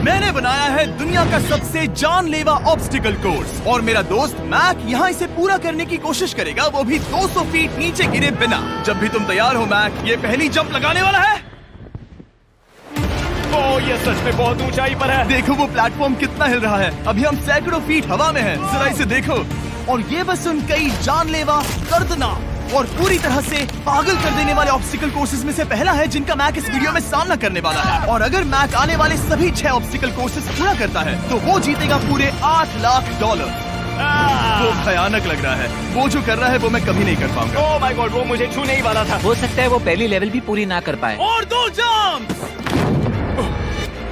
मैंने बनाया है दुनिया का सबसे जानलेवा ऑब्स्टिकल कोर्स और मेरा दोस्त मैक यहाँ इसे पूरा करने की कोशिश करेगा, वो भी 200 फीट नीचे गिरे बिना। जब भी तुम तैयार हो मैक, ये पहली जंप लगाने वाला है। ओह, ये सच में बहुत ऊंचाई पर है। देखो वो प्लेटफॉर्म कितना हिल रहा है। अभी हम सैकड़ों फीट हवा में हैं। जरा इसे देखो। और ये बस उन कई जानलेवा, दर्दनाक और पूरी तरह से पागल कर देने वाले ऑब्स्टिकल कोर्सेज में से पहला है जिनका मैक इस वीडियो में सामना करने वाला है। और अगर मैक आने वाले सभी 6 ऑब्स्टिकल कोर्सेज पूरा करता है तो वो जीतेगा पूरे $8 लाख। वो भयानक लग रहा है। वो जो कर रहा है वो मैं कभी नहीं कर पाऊंगा। ओह माय गॉड, वो मुझे छूने ही वाला था। हो सकता है वो पहली लेवल भी पूरी ना कर पाए। और 2 जंप।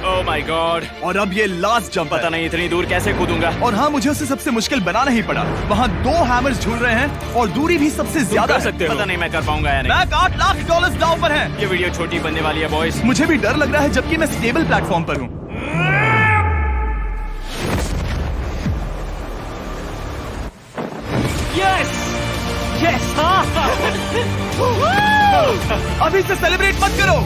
Oh my God. और अब ये लास्ट जंप पता नहीं इतनी दूर कैसे कूदूंगा। और हाँ, मुझे उसे सबसे मुश्किल बनाना ही पड़ा। वहाँ 2 हैमर्स झूल रहे हैं और दूरी भी सबसे ज्यादा कर सकते हो। पता नहीं मैं कर पाऊंगा या नहीं। मैक $8 लाख दांव पर है। ये वीडियो छोटी बनने वाली है बॉयज। मुझे भी डर लग रहा है जबकि मैं स्टेबल प्लेटफॉर्म पर हूँ। Yes yes. अभी से सेलिब्रेट मत करो।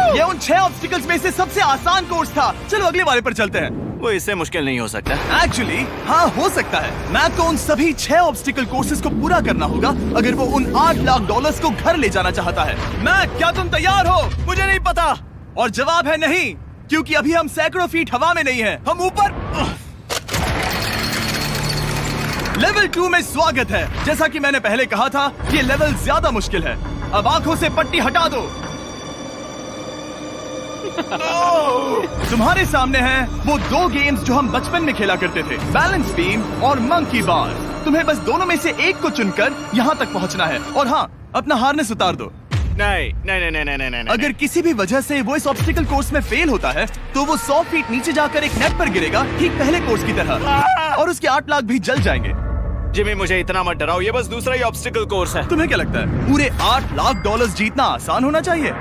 ये उन 6 ऑब्स्टिकल्स में से सबसे आसान कोर्स था। चलो अगले वाले पर चलते हैं। वो इससे मुश्किल नहीं हो सकता। एक्चुअली हाँ, हो सकता है। मैक को उन सभी 6 ऑब्स्टिकल कोर्सेज को पूरा करना होगा अगर वो उन $8 लाख को घर ले जाना चाहता है। मैक, क्या तुम तैयार हो? मुझे नहीं पता। और जवाब है नहीं, क्योंकि अभी हम सैकड़ों फीट हवा में नहीं हैं। हम ऊपर। लेवल 2 में स्वागत है। जैसा कि मैंने पहले कहा था, ये लेवल ज्यादा मुश्किल है। अब आंखों से पट्टी हटा दो। तुम्हारे सामने हैं वो 2 गेम्स जो हम बचपन में खेला करते थे, बैलेंस बीम और मंकी बार। तुम्हें बस दोनों में से एक को चुनकर यहाँ तक पहुँचना है। और हाँ, अपना हार्नेस उतार दो। नहीं नहीं नहीं नहीं नहीं नहीं। अगर किसी भी वजह से वो इस ऑब्स्टिकल कोर्स में फेल होता है तो वो 100 फीट नीचे जाकर एक नेट पर गिरेगा, ठीक पहले कोर्स की तरह। और उसके 8 लाख भी जल जाएंगे। जिमी, मुझे इतना मत डराओ। ये बस दूसरा ही ऑब्स्टिकल कोर्स है। तुम्हें क्या लगता है पूरे $8 लाख जीतना आसान होना चाहिए?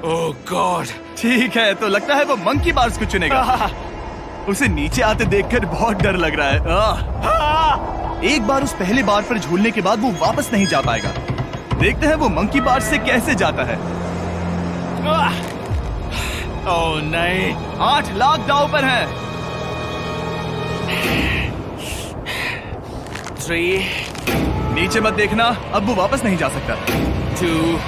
ओह गॉड। ठीक है, तो लगता है वो मंकी बार्स को चुनेगा। उसे नीचे आते देखकर बहुत डर लग रहा है। एक बार उस पहले बार पर झूलने के बाद वो वापस नहीं जा पाएगा। देखते हैं वो मंकी बार से कैसे जाता है। ओह नहीं। $8 लाख दांव पर है। 3 नीचे मत देखना, अब वो वापस नहीं जा सकता। 2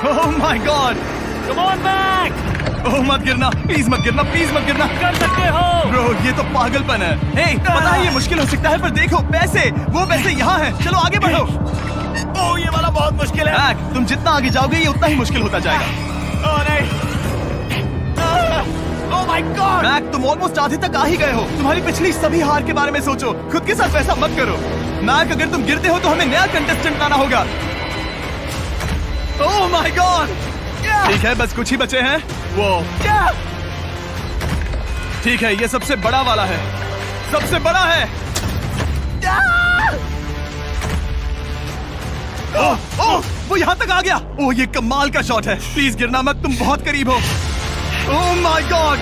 oh my God. Come on back. Oh मत गिरना, प्लीज मत गिरना, प्लीज मत गिरना। कर सकते हो। ब्रो, ये तो पागलपन है। हे, पता है ये मुश्किल हो सकता है, पर देखो पैसे, वो पैसे यहाँ हैं। चलो आगे बढ़ो। ओह, ये वाला बहुत मुश्किल है। मैक, तुम जितना आगे जाओगे ये उतना ही मुश्किल होता जाएगा। ओह नहीं। ओह माय गॉड। मैक, तुम ऑलमोस्ट आधे तक आ ही गए हो। तुम्हारी पिछली सभी हार के बारे में सोचो। खुद के साथ वैसा मत करो। मैक, अगर तुम गिरते हो तो हमें नया कंटेस्टेंट लाना होगा। ओह माय गॉड। ठीक है, बस कुछ ही बचे हैं। वो ठीक है, ये सबसे बड़ा वाला है। सबसे बड़ा है। ओह ओह, वो यहाँ तक आ गया। ओह, ये कमाल का शॉट है। प्लीज गिरना मत, तुम बहुत करीब हो। ओह माय गॉड,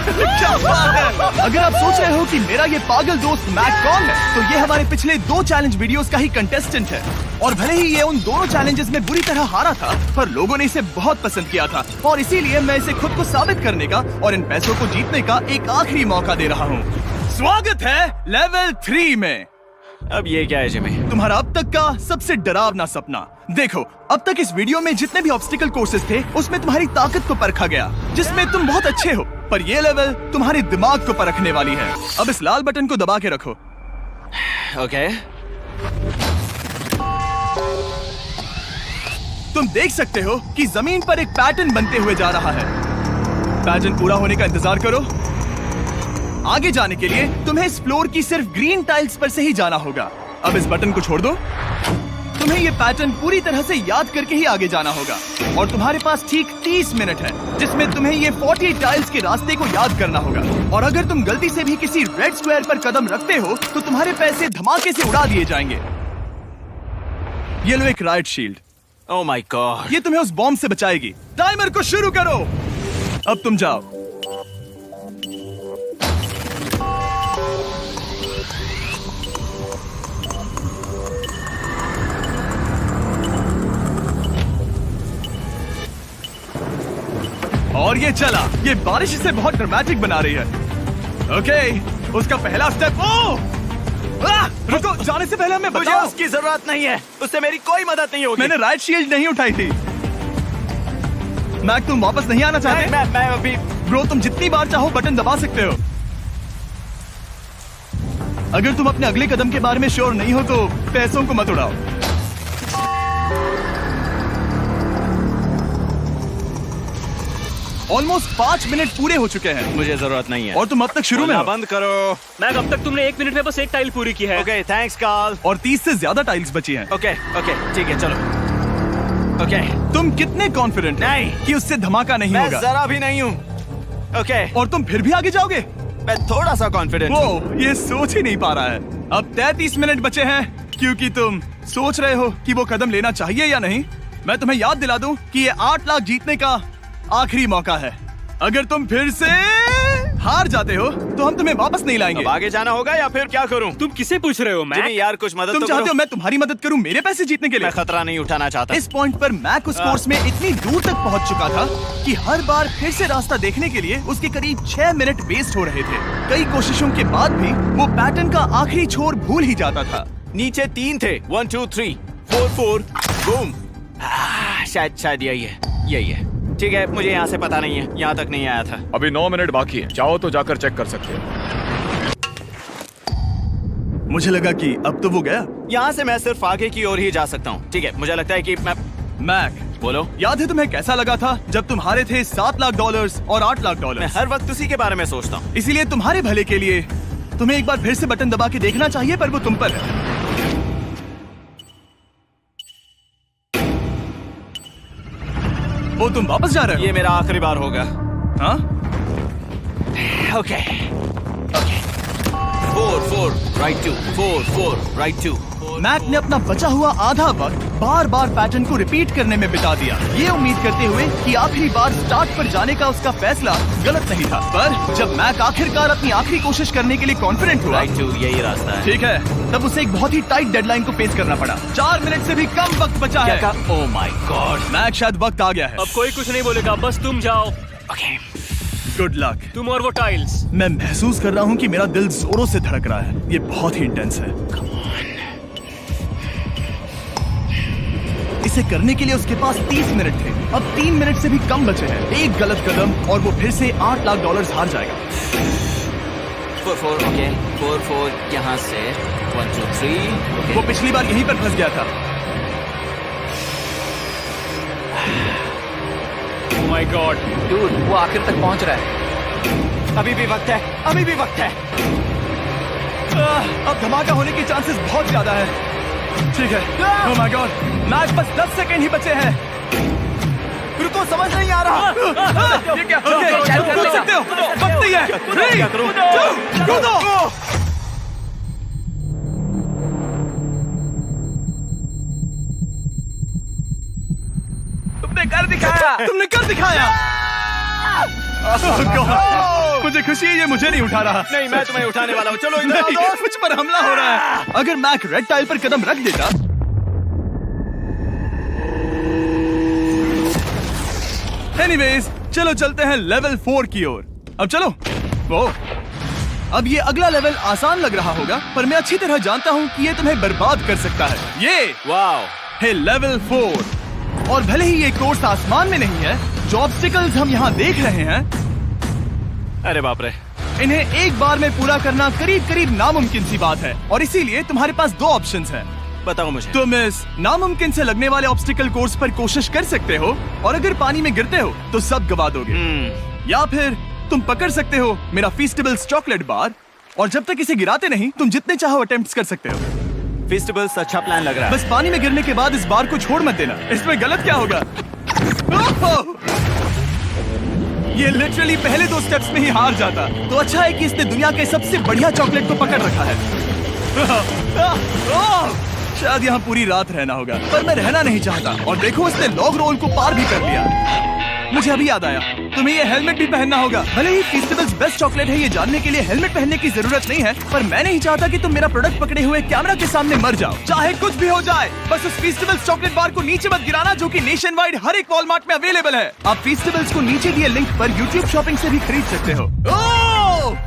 क्या बात है। अगर आप सोच रहे हो कि मेरा ये पागल दोस्त मैक कौन है, तो ये हमारे पिछले 2 चैलेंज वीडियोस का ही कंटेस्टेंट है। और भले ही ये उन दोनों चैलेंजेस में बुरी तरह हारा था, पर लोगों ने इसे बहुत पसंद किया था और इसीलिए मैं इसे खुद को साबित करने का और इन पैसों को जीतने का एक आखिरी मौका दे रहा हूँ। स्वागत है लेवल 3 में। अब ये क्या है जिमी? तुम्हारा अब तक का सबसे डरावना सपना। देखो, अब तक इस वीडियो में जितने भी ऑब्स्टिकल कोर्सेज थे उसमें तुम्हारी ताकत को परखा गया, जिसमें तुम बहुत अच्छे हो। पर ये लेवल तुम्हारे दिमाग को परखने वाली है। अब इस लाल बटन को दबा के रखो। ओके। तुम देख सकते हो कि जमीन पर एक पैटर्न बनते हुए जा रहा है। पैटर्न पूरा होने का इंतजार करो। आगे जाने के लिए तुम्हें इस फ्लोर की सिर्फ ग्रीन टाइल्स पर से ही जाना होगा। अब इस बटन को छोड़ दो। तुम्हें ये पैटर्न पूरी तरह से याद करके ही आगे जाना होगा और तुम्हारे पास ठीक 30 मिनट है जिसमें तुम्हें ये 40 टाइल्स के रास्ते को याद करना होगा। और अगर तुम गलती से भी किसी रेड स्क्वायर पर कदम रखते हो तो तुम्हारे पैसे धमाके से उड़ा दिए जाएंगे। ये लो एक right shield. Oh my God. ये तुम्हें उस बॉम्ब से बचाएगी। टाइमर को शुरू करो। अब तुम जाओ। और ये चला। ये बारिश इसे बहुत ड्रामेटिक बना रही है। ओके, उसका पहला स्टेप। रुको, जाने से पहले हमें मुझे बताओ। उसकी जरूरत नहीं है, उससे मेरी कोई मदद नहीं होगी। मैंने राइट शील्ड नहीं उठाई थी। मैक, तुम वापस नहीं आना चाहते? मैं अभी ब्रो, तुम जितनी बार चाहो बटन दबा सकते हो। अगर तुम अपने अगले कदम के बारे में श्योर नहीं हो तो पैसों को मत उड़ाओ। ऑलमोस्ट 5 मिनट पूरे हो चुके हैं मुझे जरूरत नहीं है। और तुम अब तक शुरू में बोलना हो। बंद करो। मैक, अब तक तुमने 1 मिनट में बस एक टाइल पूरी की है। Okay, thanks Karl. और 30 से ज्यादा टाइल्स बची हैं। ओके ओके, ठीक है, चलो। ओके, तुम कितने कॉन्फिडेंट नहीं। कि उससे धमाका नहीं मैं होगा? जरा भी नहीं हूँ। ओके, और तुम फिर भी आगे जाओगे? मैं थोड़ा सा कॉन्फिडेंट हूँ। वो ये सोच ही नहीं पा रहा है। अब 33 मिनट बचे हैं क्योंकि तुम सोच रहे हो कि वो कदम लेना चाहिए या नहीं। मैं तुम्हें याद दिला दूं कि ये 8 लाख जीतने का आखिरी मौका है। अगर तुम फिर से हार जाते हो तो हम तुम्हें वापस नहीं लाएंगे। अब आगे जाना होगा या फिर क्या करूँ? तुम किसे पूछ रहे हो, मैक? जिमी यार, कुछ मदद तुम तो चाहते करो। हो मैं तुम्हारी मदद करूं मेरे पैसे जीतने के लिए? मैं खतरा नहीं उठाना चाहता। इस पॉइंट पर मैक उस कोर्स में इतनी दूर तक पहुंच चुका था कि हर बार फिर से रास्ता देखने के लिए उसके करीब 6 मिनट वेस्ट हो रहे थे। कई कोशिशों के बाद भी वो पैटर्न का आखिरी छोर भूल ही जाता था। नीचे 3 थे। 1 2 3 4 4 बूम। शायद यही है। ठीक है, मुझे यहाँ से पता नहीं है, यहाँ तक नहीं आया था। अभी 9 मिनट बाकी है, चाहो तो जाकर चेक कर सकते हो। मुझे लगा कि अब तो वो गया। यहाँ से मैं सिर्फ आगे की ओर ही जा सकता हूँ। ठीक है, मुझे लगता है कि मैं मैक, बोलो। याद है तुम्हें कैसा लगा था जब तुम हारे थे $7 लाख और $8 लाख? मैं हर वक्त उसी के बारे में सोचता हूँ। इसीलिए तुम्हारे भले के लिए तुम्हें एक बार फिर से बटन दबा के देखना चाहिए, पर वो तुम पर है। वो तुम वापस जा रहे हो? ये मेरा आखिरी बार होगा। हाँ? Okay 4 4 right 2 4 4 right 2। मैक ने अपना बचा हुआ आधा वक्त बार बार पैटर्न को रिपीट करने में बिता दिया, ये उम्मीद करते हुए कि आखिरी बार स्टार्ट पर जाने का उसका फैसला गलत नहीं था। पर जब मैक आखिरकार अपनी आखिरी कोशिश करने के लिए कॉन्फिडेंट हुआ, राइट 2 यही रास्ता है। ठीक है, तब उसे एक बहुत ही टाइट डेडलाइन को फेस करना पड़ा। 4 मिनट से भी कम वक्त बचा है। ओह माय गॉड। मैक, शायद वक्त आ गया है। अब कोई कुछ नहीं बोलेगा, बस तुम जाओ। Okay, good luck. तुम और वो टाइल्स। मैं महसूस कर रहा हूँ कि मेरा दिल जोरों से धड़क रहा है। ये बहुत ही इंटेंस है। इसे करने के लिए उसके पास 30 मिनट थे। अब 3 मिनट से भी कम बचे हैं। एक गलत कदम और वो फिर से $8 लाख हार जाएगा। 4 4 ओके 4 4 यहाँ से 1 2 3। वो पिछली बार यहीं पर फंस गया था। ओह माय गॉड, डूड, वो आखिर तक पहुंच रहा है। अभी भी वक्त है, अभी भी वक्त है। अब धमाका होने के चांसेस बहुत ज्यादा है। ठीक है। ओह माय गॉड, मैच बस 10 सेकंड ही बचे हैं। रुको, समझ नहीं आ रहा। ये क्या? ओके, कूद सकते हो। वक्त नहीं है। 3 2 कूदो। तुमने कर दिखाया। Oh God! मुझे खुशी है ये मुझे नहीं उठा रहा। नहीं, मैं तुम्हें उठाने वाला हूँ। चलो इधर आओ नहीं, दोस्त। मुझ पर हमला हो रहा है। अगर मैक रेड टाइल पर कदम रख देता। एनीवेज, चलो चलते हैं लेवल 4 की ओर। अब चलो। वो अब ये अगला लेवल आसान लग रहा होगा, पर मैं अच्छी तरह जानता हूँ कि ये तुम्हें बर्बाद कर सकता है। ये वाओ है लेवल 4। और भले ही ये कोर्स आसमान में नहीं है, जो ऑब्स्टिकल्स हम यहाँ देख रहे हैं, अरे बाप रे। इन्हें एक बार में पूरा करना करीब करीब नामुमकिन सी बात है। और इसीलिए तुम्हारे पास 2 ऑप्शंस हैं। बताओ मुझे। तुम इस नामुमकिन से लगने वाले ऑब्स्टिकल कोर्स पर कोशिश कर सकते हो, और अगर पानी में गिरते हो तो सब गवा दोगे। या फिर तुम पकड़ सकते हो मेरा फीस्टेबल्स चॉकलेट बार, और जब तक इसे गिराते नहीं तुम जितने चाहो अटेम्प्ट्स कर सकते हो। फेस्टिवल्स अच्छा प्लान लग रहा है। बस पानी में गिरने के बाद इस बार को छोड़ मत देना। इसमें गलत क्या होगा? ओह! ये लिटरली पहले 2 स्टेप्स में ही हार जाता। तो अच्छा है कि इसने दुनिया के सबसे बढ़िया चॉकलेट को पकड़ रखा है। शायद यहाँ पूरी रात रहना होगा, पर मैं रहना नहीं चाहता। और देखो, इसने लॉग रोल को पार भी कर लिया। मुझे अभी याद आया, तुम्हें ये हेलमेट भी पहनना होगा। भले ही फीस्टेबल्स बेस्ट चॉकलेट है ये जानने के लिए हेलमेट पहनने की जरूरत नहीं है, पर मैं नहीं चाहता कि तुम मेरा प्रोडक्ट पकड़े हुए कैमरा के सामने मर जाओ। चाहे कुछ भी हो जाए, बस उस फीस्टेबल्स चॉकलेट बार को नीचे मत गिराना, जो कि नेशन वाइड हर एक वॉलमार्ट में अवेलेबल है। आप फीस्टेबल्स को नीचे दिए लिंक पर YouTube शॉपिंग से भी खरीद सकते हो।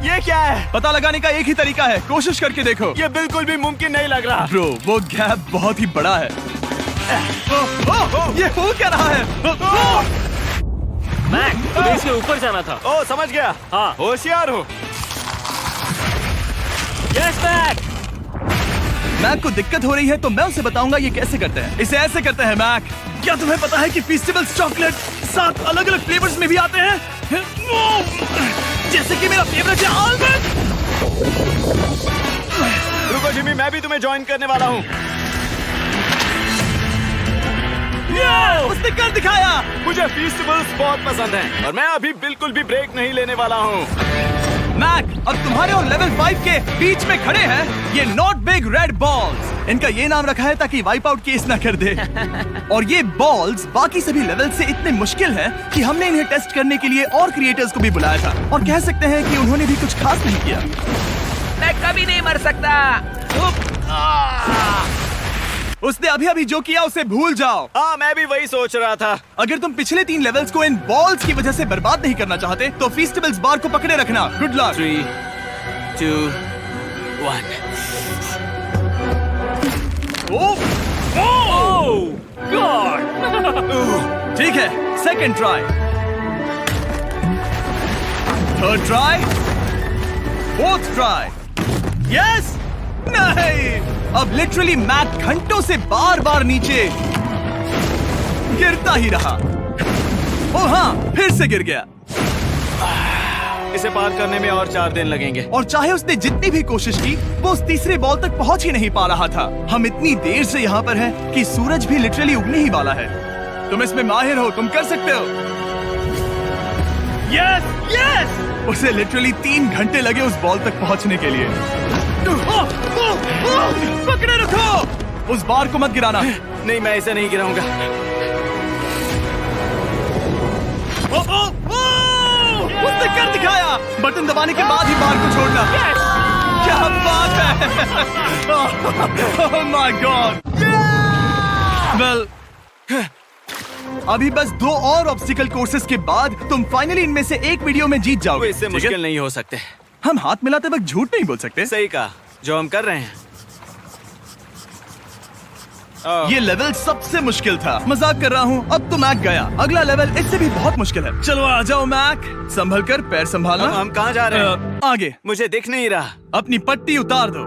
ये क्या है? पता लगाने का एक ही तरीका है, कोशिश करके देखो। ये बिल्कुल भी मुमकिन नहीं लग रहा। ब्रो, वो गैप बहुत ही बड़ा है। ये हो क्या रहा है? मैक, तुम्हें इसके ऊपर जाना था। ओ, समझ गया। हाँ। होशियार हो। Yes Mac. मैक को दिक्कत हो रही है तो मैं उसे बताऊंगा ये कैसे करते हैं। इसे ऐसे करते हैं मैक। क्या तुम्हें पता है कि फीस्टेबल्स चॉकलेट 7 अलग अलग फ्लेवर्स में भी आते हैं? जैसे कि मेरा फेवरेट है आलमंड। रुको जिमी, मैं भी तुम्हें ज्वाइन करने वाला हूँ। उसने कर दिखाया। मुझे फीस्टेबल्स बहुत पसंद हैं और मैं अभी बिल्कुल भी ब्रेक नहीं लेने वाला हूँ। मैक, अब तुम्हारे और लेवल 5 के बीच में खड़े हैं ये नॉट बिग रेड बॉल्स। इनका ये नाम रखा है ताकि वाइप आउट केस ना कर दे। और ये बॉल्स बाकी सभी लेवल से इतने मुश्किल हैं कि हमने इन्हें टेस्ट करने के लिए और क्रिएटर्स को भी बुलाया था, और कह सकते हैं कि उन्होंने भी कुछ खास नहीं किया। मैं कभी नहीं मर सकता। उसने अभी अभी जो किया उसे भूल जाओ। हाँ, मैं भी वही सोच रहा था। अगर तुम पिछले 3 लेवल्स को इन बॉल्स की वजह से बर्बाद नहीं करना चाहते तो फीस्टेबल्स बार को पकड़े रखना। Good luck. 3, 2, 1। ठीक है, second try, third try, fourth try. Yes, नहीं, अब लिटरली मैक घंटों से बार बार नीचे गिरता ही रहा। ओ हाँ, फिर से गिर गया। इसे पार करने में और 4 दिन लगेंगे। और चाहे उसने जितनी भी कोशिश की, वो उस तीसरे बॉल तक पहुंच ही नहीं पा रहा था। हम इतनी देर से यहाँ पर हैं कि सूरज भी लिटरली उगने ही वाला है। तुम इसमें माहिर हो, तुम कर सकते हो। Yes, yes! उसे लिटरली 3 घंटे लगे उस बॉल तक पहुंचने के लिए। पकड़े रखो, उस बार को मत गिराना। नहीं, मैं इसे नहीं गिराऊंगा। उसने कर दिखाया। बटन दबाने के बाद ही बार को छोड़ना। क्या बात है! ओह माय गॉड! वेल, अभी बस 2 और ऑब्स्टिकल कोर्सेस के बाद तुम फाइनली इनमें से एक वीडियो में जीत जाओगे। इससे मुश्किल नहीं हो सकते। हम हाथ मिलाते वक्त झूठ नहीं बोल सकते। सही कहा, जो हम कर रहे हैं। ये लेवल सबसे मुश्किल था। मजाक कर रहा हूँ, अब तो मैक गया। अगला लेवल इससे भी बहुत मुश्किल है। चलो आ जाओ मैक, संभल कर, पैर संभालना। हम कहाँ जा रहे हैं? आगे। मुझे दिख नहीं रहा। अपनी पट्टी उतार दो।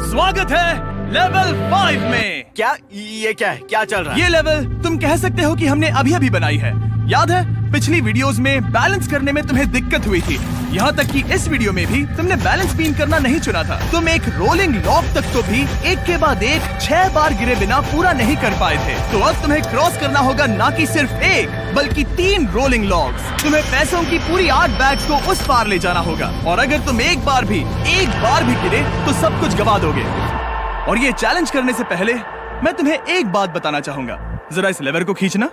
स्वागत है लेवल 5 में। क्या? ये क्या है? क्या चल रहा है? ये लेवल तुम कह सकते हो कि हमने अभी अभी बनाई है। याद है पिछली वीडियोस में बैलेंस करने में तुम्हें दिक्कत हुई थी, यहाँ तक कि इस वीडियो में भी तुमने बैलेंस बीम करना नहीं चुना था। तुम एक रोलिंग लॉक तक तो भी एक के बाद एक 6 बार गिरे बिना पूरा नहीं कर पाए थे। तो अब तुम्हें क्रॉस करना होगा ना कि सिर्फ 1 बल्कि 3 रोलिंग लॉक्स। तुम्हें पैसों की पूरी 8 बैग्स को उस पार ले जाना होगा, और अगर तुम एक बार भी गिरे तो सब कुछ गवा दोगे। और ये चैलेंज करने से पहले मैं तुम्हें एक बात बताना चाहूंगा। जरा इस लेवर को खींचना।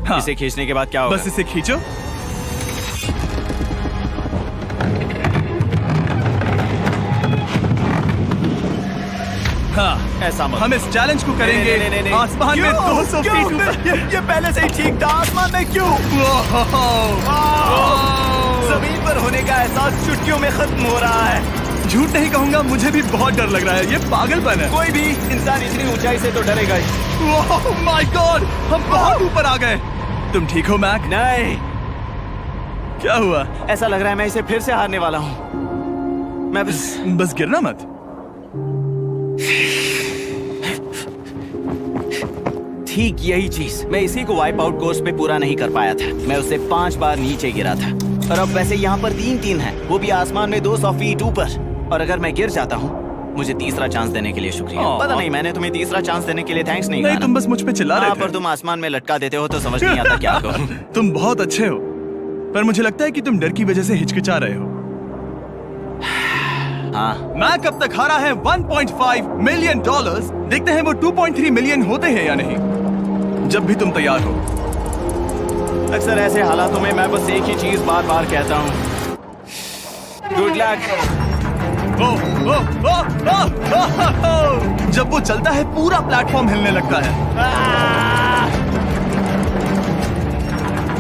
हाँ, इसे खींचने के बाद क्या होगा? बस इसे खींचो। हाँ, ऐसा मत। हम इस चैलेंज को करेंगे नहीं। आसमान में 200 फीट ऊपर। ये पहले से ही ठीक था। आसमान में क्यों? जमीन पर होने का एहसास चुटकियों में खत्म हो रहा है। झूठ नहीं कहूंगा, मुझे भी बहुत डर लग रहा है। ये पागलपन है। कोई भी इंसान इतनी ऊंचाई से तो डरेगा ही। ओह माय गॉड, हम बहुत ऊपर आ गए। तुम ठीक हो मैक? नहीं, क्या हुआ? ऐसा लग रहा है मैं इसे फिर से हारने वाला हूँ। मैं बस गिरना मत। ठीक यही चीज मैं इसी को वाइप आउट कोर्स पे पूरा नहीं कर पाया था। मैं उससे 5 बार नीचे गिरा था, और अब वैसे यहाँ पर 3 है, वो भी आसमान में 200 फीट ऊपर। और अगर मैं गिर जाता हूँ, मुझे तीसरा चांस देने के लिए शुक्रिया। पता नहीं, मैंने तुम्हें तीसरा चांस देने के लिए थैंक्स नहीं कहा ना। तुम बस मुझ पे चिल्ला रहे थे। पर तुम आसमान में लटका देते हो तो समझ नहीं आता क्या कहूं। तुम बहुत अच्छे हो, पर मुझे लगता है कि तुम डर की वजह से हिचकिचा रहे हो। हाँ, मैक अब तक हारा है $1.5 मिलियन। देखते हैं वो 2.3 मिलियन होते हैं या नहीं। जब भी तुम तैयार हो। अक्सर ऐसे हालातों में मैं बस एक ही चीज बार बार कहता हूँ, गुड लक। ओ, ओ, ओ, ओ, ओ, ओ, ओ। जब वो चलता है पूरा प्लेटफॉर्म हिलने लगता है।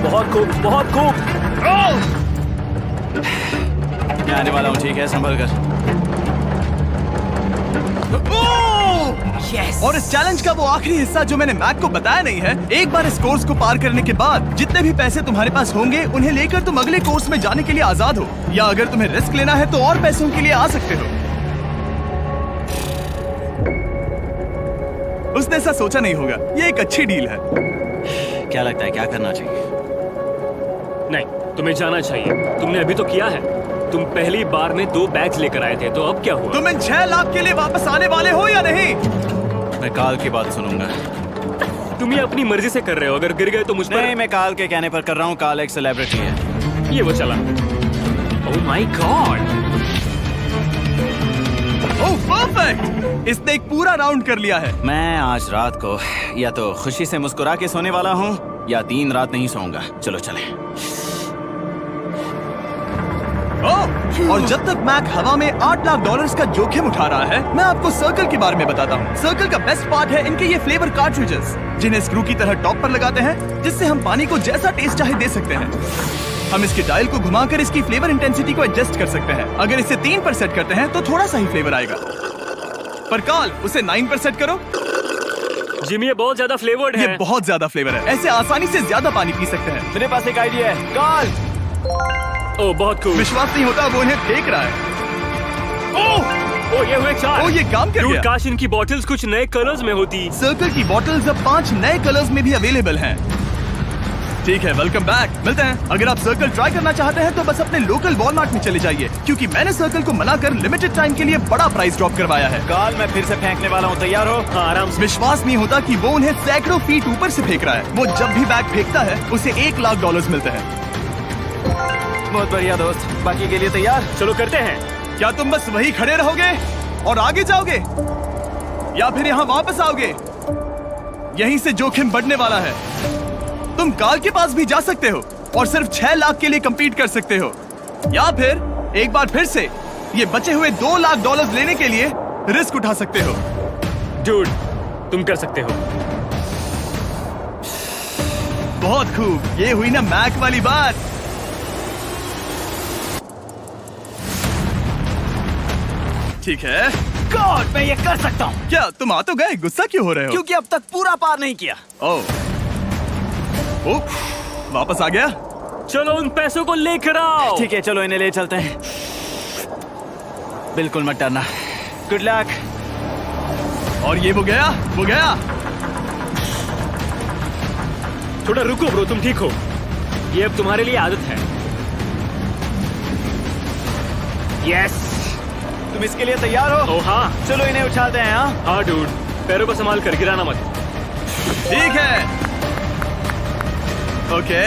बहुत खूब, बहुत खूब। मैं आने वाला हूँ, ठीक है, संभल कर। Yes. और इस चैलेंज का वो आखिरी हिस्सा जो मैंने मैक को बताया नहीं है, एक बार इस कोर्स को पार करने के बाद जितने भी पैसे तुम्हारे पास होंगे उन्हें लेकर तुम अगले कोर्स में जाने के लिए आजाद हो, या अगर तुम्हें रिस्क लेना है तो और पैसों के लिए आ सकते हो। उसने ऐसा सोचा नहीं होगा, ये एक अच्छी डील है। क्या लगता है क्या करना चाहिए? नहीं, तुम्हें जाना चाहिए। तुमने अभी तो किया है। तुम पहली बार में 2 बैग्स लेकर आए थे, तो अब क्या हुआ? तुम इन 6 लाख के लिए वापस आने वाले हो या नहीं? मैं काल की बात सुनूंगा। तुम ये अपनी मर्जी से कर रहे हो, अगर गिर गए तो मुझ पर। नहीं, मैं काल के कहने पर कर रहा हूँ। काल एक सेलिब्रिटी है। ये वो चला। ओह माय गॉड। ओह परफेक्ट, इसने एक पूरा राउंड कर लिया है। मैं आज रात को या तो खुशी से मुस्कुरा के सोने वाला हूँ या 3 रात नहीं सोऊंगा। चलो चलें। और जब तक मैक हवा में $8 लाख का जोखिम उठा रहा है, मैं आपको सर्कल के बारे में बताता हूँ। सर्कल का बेस्ट पार्ट है इनके ये फ्लेवर कार्ट्रिजेस, जिन्हें स्क्रू की तरह टॉप पर लगाते हैं, जिससे हम पानी को जैसा टेस्ट चाहे दे सकते हैं। हम इसके डायल को घुमाकर इसकी फ्लेवर इंटेंसिटी को एडजस्ट कर सकते हैं। अगर इसे 3 पर सेट करते हैं तो थोड़ा सा ही फ्लेवर आएगा, पर काल उसे 9 पर सेट करो। जिमी, ये बहुत ज्यादा फ्लेवर्ड है। ये बहुत ज्यादा फ्लेवर है, ऐसे आसानी से ज्यादा पानी पी सकते हैं। मेरे पास एक आइडिया है। काल, ओह बहुत खूब। विश्वास नहीं होता, वो उन्हें फेंक रहा है। ओह ये हुए 4। ओह, ये काम कर गया। काश इनकी बॉटल्स कुछ नए कलर्स में होती। सर्कल की बॉटल्स अब 5 नए कलर्स में भी अवेलेबल हैं। ठीक है, वेलकम बैक। मिलते हैं। अगर आप सर्कल ट्राई करना चाहते हैं तो बस अपने लोकल वॉलमार्ट में चले जाइए, क्योंकि मैंने सर्कल को मना कर लिमिटेड टाइम के लिए बड़ा प्राइस ड्रॉप करवाया है। काल, मैं फिर से फेंकने वाला हूँ, तैयार हो? हाँ, आराम से। विश्वास नहीं होता कि वो उन्हें सैकड़ों फीट ऊपर से फेंक रहा है। वो जब भी बैग फेंकता है उसे $1 लाख मिलते हैं। बहुत बढ़िया दोस्त, बाकी के लिए तैयार? चलो करते हैं। क्या तुम बस वही खड़े रहोगे और आगे जाओगे, या फिर यहाँ वापस आओगे? यहीं से जोखिम बढ़ने वाला है। तुम काल के पास भी जा सकते हो और सिर्फ 6 लाख के लिए compete कर सकते हो, या फिर एक बार फिर से ये बचे हुए $2 लाख लेने के लिए रिस्क उठा सकते हो। डूड, तुम कर सकते हो। बहुत खूब, ये हुई ना मैक वाली बात। ठीक है। गॉड, मैं ये कर सकता हूँ। क्या तुम आ तो गए, गुस्सा क्यों हो रहे हो? क्योंकि अब तक पूरा पार नहीं किया। ओह, वापस आ गया। चलो उन पैसों को लेकर आओ। ठीक है, चलो इन्हें ले चलते हैं। बिल्कुल मत डरना। Good luck. और ये वो गया, वो गया। थोड़ा रुको ब्रो, तुम ठीक हो? ये अब तुम्हारे लिए आदत है। यस। तुम इसके लिए तैयार हो? ओह हाँ। चलो इन्हें उठाते हैं। हाँ हाँ डूड, पैरों को संभाल कर, गिराना मत। ठीक है। ओके,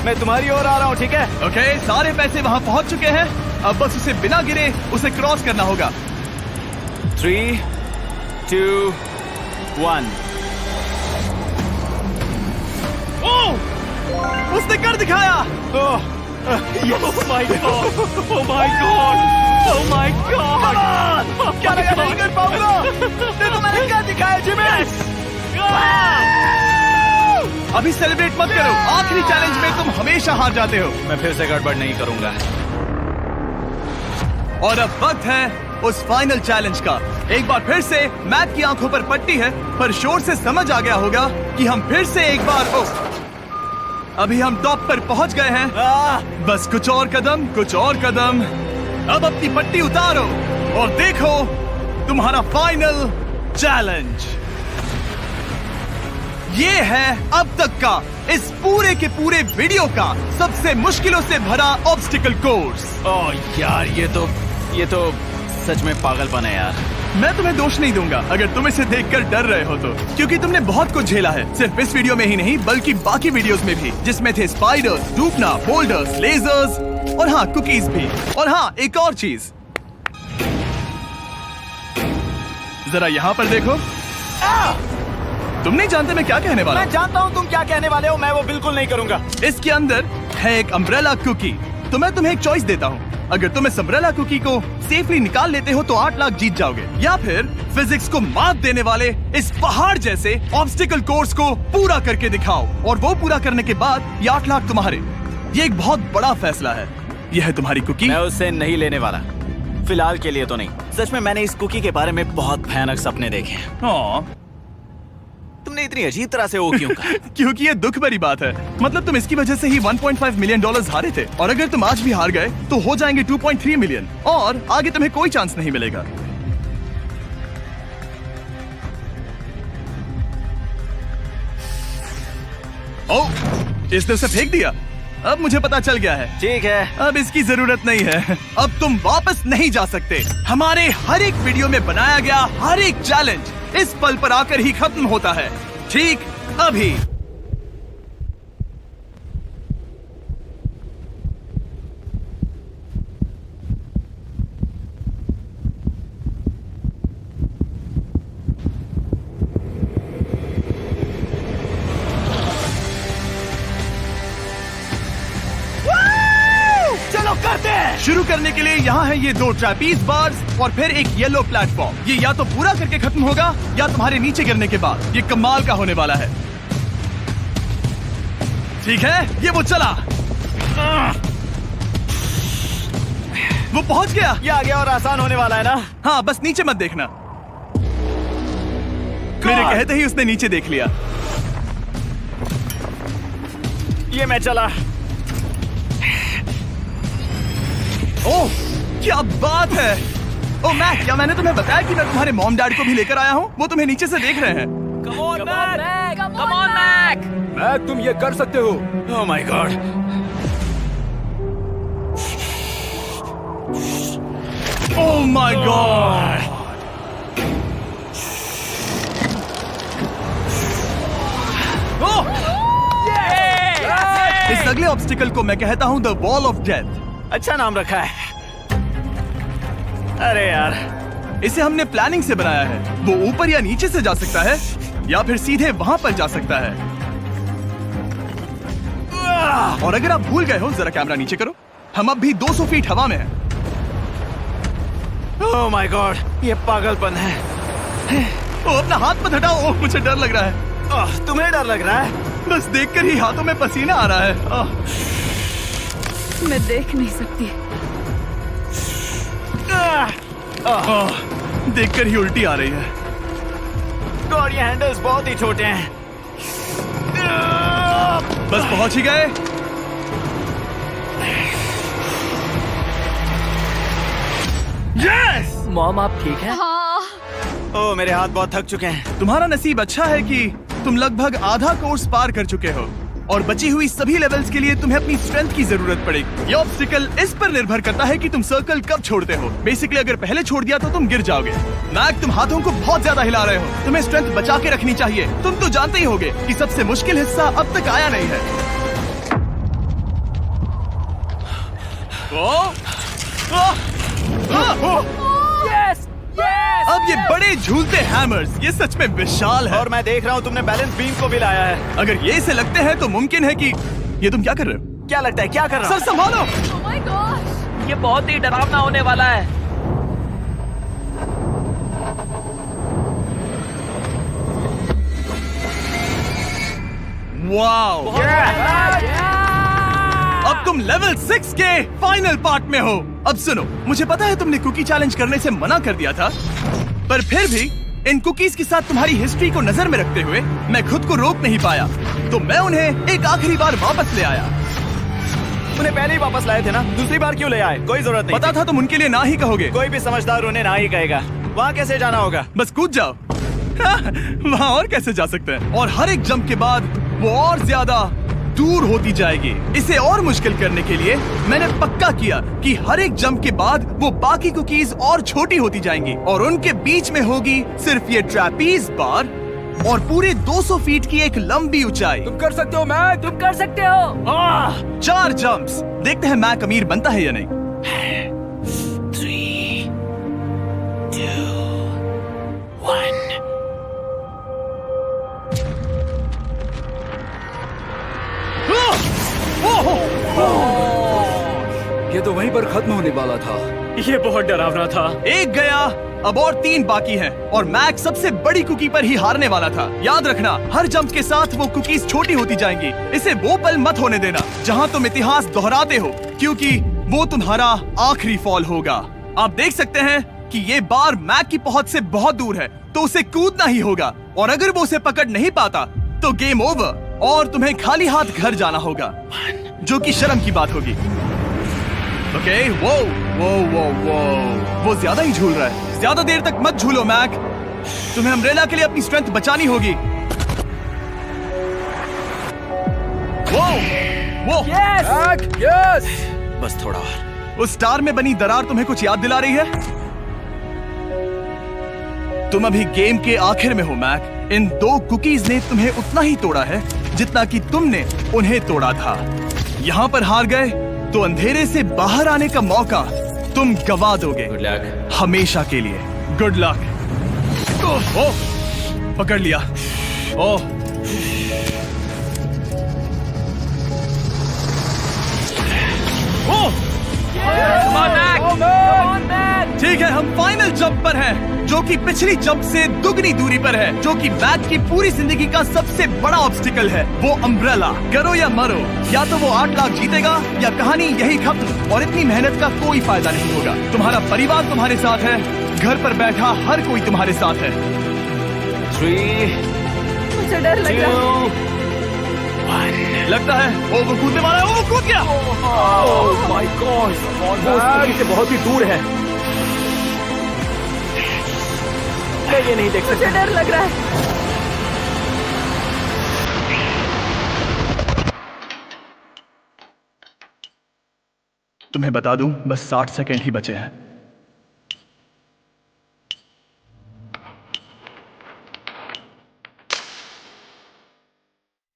मैं तुम्हारी ओर आ रहा हूँ, ठीक है? ओके, सारे पैसे वहाँ पहुँच चुके हैं। अब बस उसे बिना गिरे उसे क्रॉस करना होगा। 3, 2, 1। ओह, उसने कर दिखाया। ओह, Oh my god! Oh my god! Oh my god! क्या लगा नहीं कर पाऊंगा? देखो मैंने क्या दिखाया जिमी। अभी सेलिब्रेट मत करो, आखिरी चैलेंज में तुम हमेशा हार जाते हो। मैं फिर से गड़बड़ नहीं करूंगा। और अब वक्त है उस फाइनल चैलेंज का। एक बार फिर से मैक की आंखों पर पट्टी है, पर शोर से समझ आ गया होगा कि हम फिर से एक बार अभी हम टॉप पर पहुंच गए हैं। बस कुछ और कदम, कुछ और कदम। अब अपनी पट्टी उतारो और देखो तुम्हारा फाइनल चैलेंज। ये है अब तक का इस पूरे के पूरे वीडियो का सबसे मुश्किलों से भरा ऑब्स्टिकल कोर्स। ओह यार, ये तो सच में पागलपन है यार। मैं तुम्हें दोष नहीं दूंगा अगर तुम इसे देखकर डर रहे हो तो, क्योंकि तुमने बहुत कुछ झेला है, सिर्फ इस वीडियो में ही नहीं बल्कि बाकी वीडियोस में भी, जिसमें थे स्पाइडर्स, डूबना, बोल्डर्स, लेजर्स और हाँ कुकीज भी। और हाँ, एक और चीज, जरा यहाँ पर देखो। तुम नहीं जानते मैं क्या कहने वाला मैं जानता हूँ तुम क्या कहने वाले हो, मैं वो बिल्कुल नहीं करूंगा। हूँ। इसके अंदर है एक अम्ब्रेला कुकी। तो मैं तुम्हें एक चॉइस देता हूँ। अगर तुम इस अम्ब्रेला कुकी को सेफली निकाल लेते हो तो 8 लाख जीत जाओगे, या फिर फिजिक्स को मात देने वाले इस पहाड़ जैसे ऑब्स्टिकल कोर्स को पूरा करके दिखाओ, और वो पूरा करने के बाद ये 8 लाख तुम्हारे। ये एक बहुत बड़ा फैसला है। यह है तुम्हारी कुकी। मैं उससे नहीं लेने वाला, फिलहाल के लिए तो नहीं। सच में मैंने इस कुकी के बारे में बहुत भयानक सपने देखे हैं। हाँ, तुमने इतनी अजीब तरह से वो क्यों कहा? क्योंकि ये दुख भरी बात है। मतलब तुम इसकी वजह से ही 1.5 मिलियन डॉलर्स हारे थे, और अगर तुम आज भी हार गए तो हो जाएंगे 2.3 मिलियन, और आगे तुम्हें कोई चांस नहीं मिलेगा। ओह, इसने उसे फेंक दिया। अब मुझे पता चल गया है। ठीक है, अब इसकी जरूरत नहीं है। अब तुम वापस नहीं जा सकते। हमारे हर एक वीडियो में बनाया गया हर एक चैलेंज इस पल पर आकर ही खत्म होता है, ठीक अभी। चलो करते हैं। शुरू करने के लिए यहाँ है ये 2 ट्रैपीज बार्स और फिर एक येलो प्लेटफॉर्म। ये या तो पूरा करके खत्म होगा या तुम्हारे नीचे गिरने के बाद। ये कमाल का होने वाला है। ठीक है, ये वो चला। वो पहुंच गया। ये आगे और आसान होने वाला है ना? हाँ, बस नीचे मत देखना। मेरे कहते ही उसने नीचे देख लिया। ये मैं चला। ओह, क्या बात है। ओह मैक, क्या मैंने तुम्हें बताया कि मैं तुम्हारे मॉम डैड को भी लेकर आया हूँ? वो तुम्हें नीचे से देख रहे हैं। Come on Mac, come on Mac. Mac, तुम ये कर सकते हो। Oh my God. Oh my God. इस अगले ऑब्स्टिकल को मैं कहता हूँ द वॉल ऑफ डेथ। अच्छा नाम रखा है। अरे यार, इसे हमने प्लानिंग से बनाया है। वो ऊपर या नीचे से जा सकता है, या फिर सीधे वहां पर जा सकता है। और अगर आप भूल गए हो, जरा कैमरा नीचे करो। हम अब भी 200 फीट हवा में हैं। ओह माय गॉड, ये पागलपन है। ओ, अपना हाथ मत हटाओ। ओह, मुझे डर लग रहा है। तुम्हें डर लग रहा है? बस देखकर ही हाथों में पसीना आ रहा है। मैं देख नहीं सकती। देखकर ही उल्टी आ रही है। गॉड, ये हैंडल्स बहुत ही छोटे हैं। बस पहुंच ही गए। यस! मॉम, आप ठीक है? हाँ, ओह, मेरे हाथ बहुत थक चुके हैं। तुम्हारा नसीब अच्छा है कि तुम लगभग आधा कोर्स पार कर चुके हो, और बची हुई सभी लेवल्स के लिए तुम्हें अपनी स्ट्रेंथ की जरूरत पड़ेगी। ये ऑब्स्टिकल इस पर निर्भर करता है कि तुम सर्कल कब छोड़ते हो। बेसिकली अगर पहले छोड़ दिया तो तुम गिर जाओगे। मैक, तुम हाथों को बहुत ज्यादा हिला रहे हो। तुम्हें स्ट्रेंथ बचा के रखनी चाहिए। तुम तो जानते ही होगे कि सबसे मुश्किल हिस्सा अब तक आया नहीं है। Yes, yes. अब ये बड़े झूलते हैमर्स, ये सच में विशाल है। और मैं देख रहा हूँ तुमने बैलेंस बीम को भी लाया है। अगर ये इसे लगते हैं तो मुमकिन है कि ये तुम क्या कर रहे हो? क्या लगता है, क्या कर रहा सर संभालो। oh my gosh! ये बहुत ही डरावना होने वाला है। वाओ! अब तुम लेवल 6 के फाइनल पार्ट में हो। अब सुनो, मुझे पता है तुमने कुकी चैलेंज करने से मना कर दिया था, पर फिर भी इन कुकीज के साथ तुम्हारी हिस्ट्री को नजर में रखते हुए मैं खुद को रोक नहीं पाया, तो मैं उन्हें एक आखिरी बार वापस ले आया। उन्हें पहले ही वापस लाए थे ना, दूसरी बार क्यों ले आए? कोई जरूरत नहीं। पता था तुम उनके लिए ना ही कहोगे। कोई भी समझदार उन्हें ना ही कहेगा। वहाँ कैसे जाना होगा? बस कूद जाओ। वहाँ और कैसे जा सकते हैं? और हर एक जंप के बाद वो और ज्यादा दूर होती जाएगी। इसे और मुश्किल करने के लिए मैंने पक्का किया कि हर एक जंप के बाद वो बाकी कुकीज और छोटी होती जाएंगी, और उनके बीच में होगी सिर्फ ये ट्रैपीज बार और पूरे 200 फीट की एक लंबी ऊंचाई। तुम कर सकते हो मैक। तुम कर सकते हो। 4 जंप्स। देखते हैं मैक अमीर बनता है या नहीं। 3, 2, 1। ये तो वहीं पर खत्म होने वाला था। ये बहुत डरावना था। एक गया, अब और 3 बाकी हैं और मैक सबसे बड़ी कुकी पर ही हारने वाला था। याद रखना, हर जंप के साथ वो कुकीज छोटी होती जाएंगी। इसे वो पल मत होने देना जहां तुम इतिहास दोहराते हो, क्योंकि वो तुम्हारा आखिरी फॉल होगा। आप देख सकते हैं कि ये बार मैक की पहुंच से बहुत दूर है, तो उसे कूदना ही होगा। और अगर वो उसे पकड़ नहीं पाता तो गेम ओवर और तुम्हें खाली हाथ घर जाना होगा, जो कि शर्म की बात होगी। ओके, वो ज्यादा ही झूल रहा है। ज्यादा देर तक मत झूलो मैक, तुम्हें अम्ब्रेला के लिए अपनी स्ट्रेंथ बचानी होगी। वो यस। बस थोड़ा और। उस स्टार में बनी दरार तुम्हें कुछ याद दिला रही है? तुम अभी गेम के आखिर में हो मैक। इन 2 कुकीज ने तुम्हें उतना ही तोड़ा है जितना कि तुमने उन्हें तोड़ा था। यहाँ पर हार गए तो अंधेरे से बाहर आने का मौका तुम गवा दोगे। Good luck. हमेशा के लिए। Good luck. ओह, पकड़ लिया। ओह, ठीक है, हम फाइनल जंप पर हैं, जो कि पिछली जंप से दुगनी दूरी पर है, जो कि मैक की पूरी जिंदगी का सबसे बड़ा ऑब्स्टिकल है, वो अम्ब्रेला। करो या मरो, या तो वो 8 लाख जीतेगा या कहानी यही खत्म और इतनी मेहनत का कोई फायदा नहीं होगा। तुम्हारा परिवार तुम्हारे साथ है, घर पर बैठा हर कोई तुम्हारे साथ है। 3, मुझे डर लग रहा है। 2, 1। लगता है वो कूदने वाला है। वो कूद गया। ओह माय गॉड, वो से बहुत ही दूर है। मैं ये नहीं देख मुझे डर लग रहा है। तुम्हें बता दूं, बस 60 सेकंड ही बचे हैं।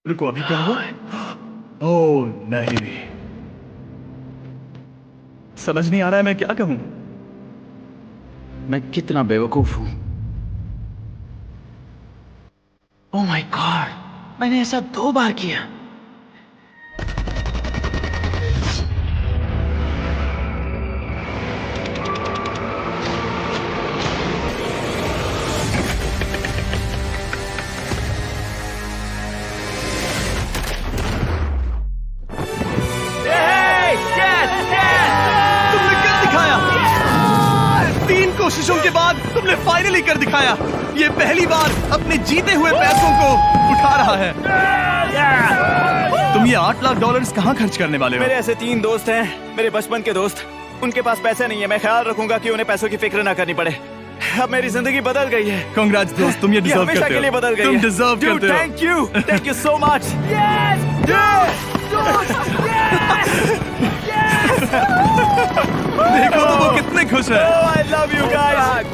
रुको, अभी क्या हुआ? ओह नहीं, समझ नहीं आ रहा है मैं क्या कहूं। मैं कितना बेवकूफ हूं। ओह माय गॉड, मैंने ऐसा 2 बार किया। तुमने कर दिखाया। 3 कोशिशों के बाद तुमने फाइनली कर दिखाया। ये पहली बार अपने जीते हुए पैसों को उठा रहा है। तुम ये $8 लाख कहाँ खर्च करने वाले हो? मेरे ऐसे 3 दोस्त हैं, मेरे बचपन के दोस्त। उनके पास पैसे नहीं है। मैं ख्याल रखूंगा कि उन्हें पैसों की फिक्र ना करनी पड़े। अब मेरी जिंदगी बदल गई है। कांग्रेट्स दोस्त, तुम ये डिजर्व हमेशा करते के लिए हो। बदल गई तुम है। डिजर्व करते हो। Thank you so much. देखो तो वो कितने खुश है। I love you guys.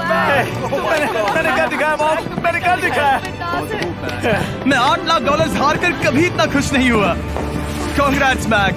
मैंने कर दिखाया मॉम, मैंने कर दिखाया। मैं $8 लाख हार कर कभी इतना खुश नहीं हुआ। Congrats Mac.